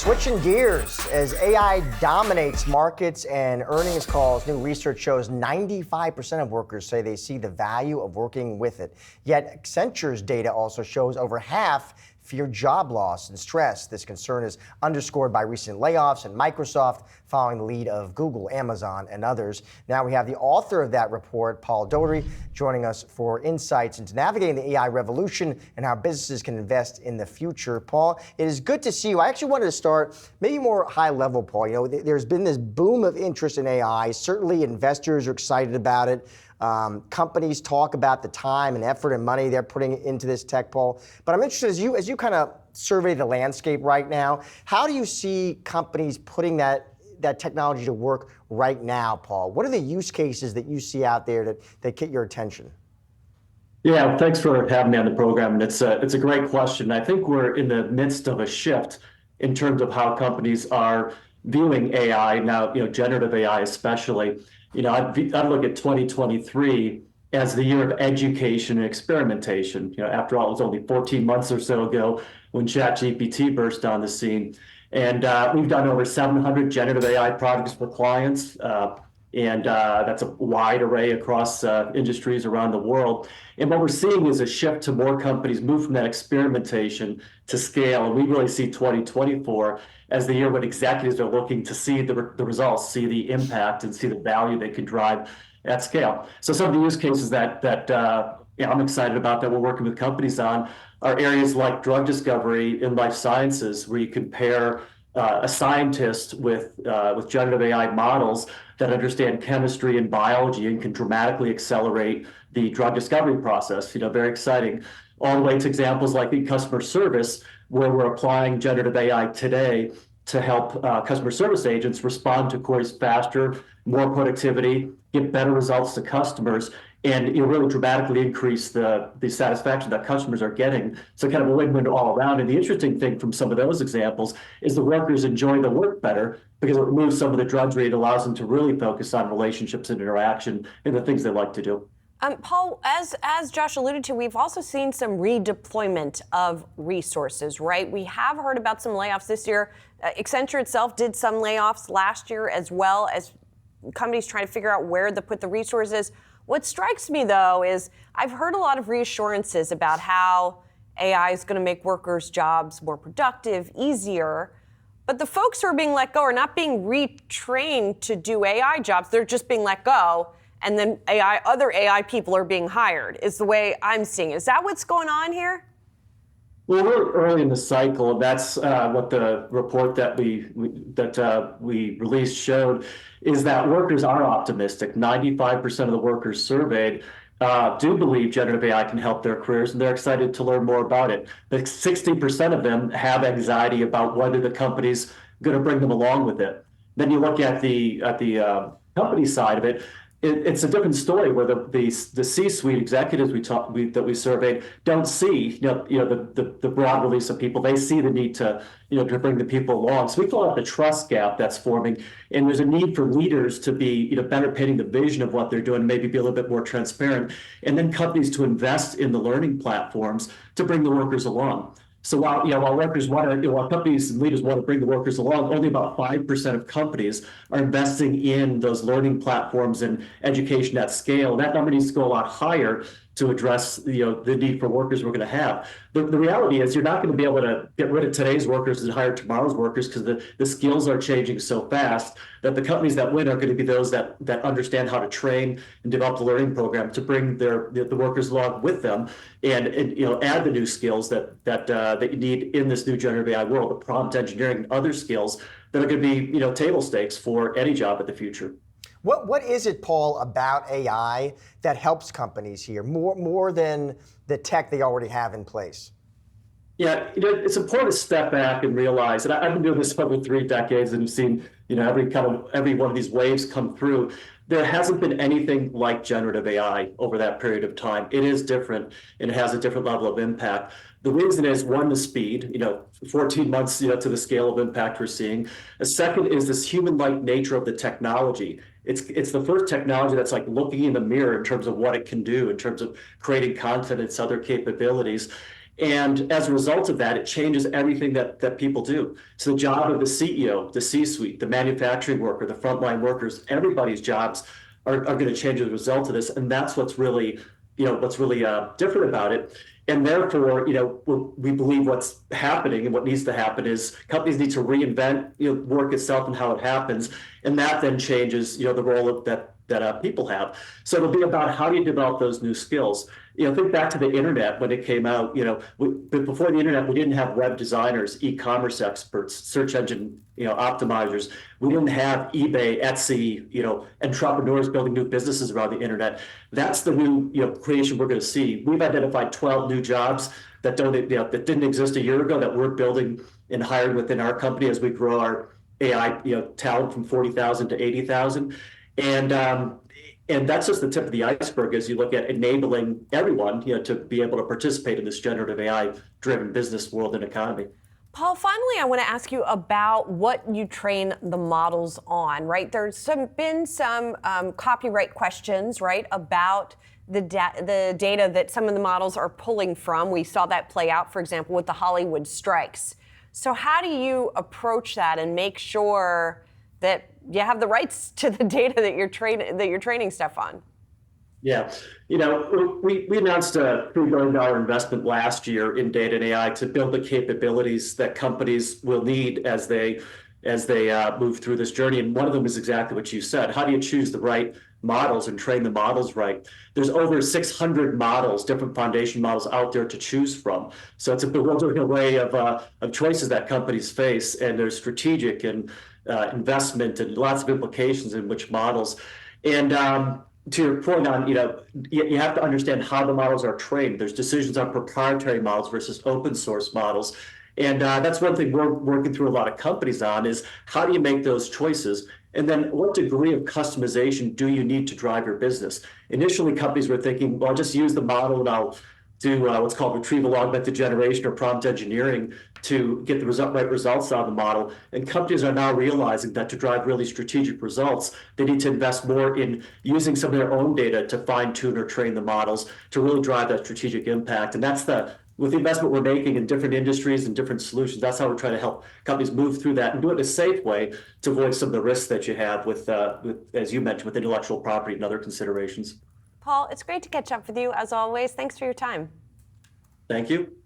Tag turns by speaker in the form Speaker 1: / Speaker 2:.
Speaker 1: Switching gears, as AI dominates markets and earnings calls, new research shows 95% of workers say they see the value of working with it. Yet Accenture's data also shows over half fear job loss and stress. This concern is underscored by recent layoffs at Microsoft following the lead of Google, Amazon, and others. Now we have the author of that report, Paul Daugherty, joining us for insights into navigating the AI revolution and how businesses can invest in the future. Paul, it is good to see you. I actually wanted to start maybe more high level, Paul. You know, there's been this boom of interest in AI. Certainly investors are excited about it. Companies talk about the time and effort and money they're putting into this tech, Paul. But I'm interested, as you kind of survey the landscape right now, how do you see companies putting that technology to work right now, Paul? What are the use cases that you see out there that get your attention?
Speaker 2: Yeah, thanks for having me on the program. And it's a great question. I think we're in the midst of a shift in terms of how companies are viewing AI now, generative AI especially. I'd look at 2023 as the year of education and experimentation. After all, it was only 14 months or so ago when ChatGPT burst on the scene. And we've done over 700 generative AI projects for clients. And that's a wide array across industries around the world. And what we're seeing is a shift to more companies move from that experimentation to scale. And we really see 2024 as the year when executives are looking to see the results, see the impact, and see the value they can drive at scale. So some of the use cases that I'm excited about that we're working with companies on are areas like drug discovery in life sciences, where you compare a scientist with generative AI models that understand chemistry and biology and can dramatically accelerate the drug discovery process. Very exciting. All the way to examples like in customer service, where we're applying generative AI today to help customer service agents respond to queries faster, more productivity, get better results to customers, and really dramatically increase the satisfaction that customers are getting. So kind of a win-win all around. And the interesting thing from some of those examples is the workers enjoy the work better because it removes some of the drudgery. It allows them to really focus on relationships and interaction and the things they like to do.
Speaker 3: Paul, as Josh alluded to, we've also seen some redeployment of resources, right? We have heard about some layoffs this year. Accenture itself did some layoffs last year, as well as companies trying to figure out where to put the resources. What strikes me, though, is I've heard a lot of reassurances about how AI is going to make workers' jobs more productive, easier. But the folks who are being let go are not being retrained to do AI jobs. They're just being let go. And then other AI people are being hired, is the way I'm seeing it. Is that what's going on here?
Speaker 2: Well, we're early in the cycle, and that's what the report that we released showed, is that workers are optimistic. 95% of the workers surveyed do believe generative AI can help their careers, and they're excited to learn more about it. But 60% of them have anxiety about whether the company's going to bring them along with it. Then you look at the company side of it. It's a different story where the C-suite executives that we surveyed don't see the broad release of people. They see the need to bring the people along. So we call it the trust gap that's forming, and there's a need for leaders to be better painting the vision of what they're doing, maybe be a little bit more transparent, and then companies to invest in the learning platforms to bring the workers along. So while companies and leaders want to bring the workers along, only about 5% of companies are investing in those learning platforms and education at scale. That number needs to go a lot higher to address the need for workers we're going to have. The reality is you're not going to be able to get rid of today's workers and hire tomorrow's workers because the skills are changing so fast that the companies that win are going to be those that understand how to train and develop the learning program to bring the workers along with them and add the new skills that you need in this new generative AI world, the prompt engineering and other skills that are going to be table stakes for any job in the future.
Speaker 1: What is it, Paul, about AI that helps companies here more than the tech they already have in place?
Speaker 2: Yeah, it's important to step back and realize, and I've been doing this for over 3 decades and seen every one of these waves come through. There hasn't been anything like generative AI over that period of time. It is different and it has a different level of impact. The reason is, one, the speed, 14 months to the scale of impact we're seeing. A second is this human-like nature of the technology. It's the first technology that's like looking in the mirror in terms of what it can do, in terms of creating content, its other capabilities. And as a result of that, it changes everything that people do. So the job of the CEO, the C-suite, the manufacturing worker, the frontline workers, everybody's jobs are going to change as a result of this. And that's what's really, different about it. And therefore, we believe what's happening and what needs to happen is companies need to reinvent, work itself and how it happens. And that then changes, the role that people have. So it'll be about how do you develop those new skills. Think back to the internet when it came out. Before the internet, we didn't have web designers, e-commerce experts, search engine, optimizers. We didn't have eBay, Etsy, entrepreneurs building new businesses around the internet. That's the new, creation we're going to see. We've identified 12 new jobs that that didn't exist a year ago that we're building and hiring within our company as we grow our AI, talent from 40,000 to 80,000. And that's just the tip of the iceberg as you look at enabling everyone, to be able to participate in this generative AI-driven business world and economy.
Speaker 3: Paul, finally, I want to ask you about what you train the models on, right? There's been some copyright questions, right, about the data that some of the models are pulling from. We saw that play out, for example, with the Hollywood strikes. So how do you approach that and make sure that you have the rights to the data that you're training stuff on?
Speaker 2: Yeah, we announced a $3 billion investment last year in data and AI to build the capabilities that companies will need as they move through this journey. And one of them is exactly what you said. How do you choose the right models and train the models right? There's over 600 models, different foundation models out there to choose from. So it's a bewildering array of choices that companies face, and there's strategic and investment and lots of implications in which models. And to your point on, you have to understand how the models are trained. There's decisions on proprietary models versus open source models. And that's one thing we're working through a lot of companies on is how do you make those choices? And then what degree of customization do you need to drive your business? Initially, companies were thinking, well, I'll just use the model and I'll do what's called retrieval augmented generation or prompt engineering to get the right results out of the model. And companies are now realizing that to drive really strategic results, they need to invest more in using some of their own data to fine tune or train the models to really drive that strategic impact. And that's with the investment we're making in different industries and different solutions, that's how we're trying to help companies move through that and do it in a safe way to avoid some of the risks that you have with as you mentioned, with intellectual property and other considerations.
Speaker 3: Paul, it's great to catch up with you as always. Thanks for your time.
Speaker 2: Thank you.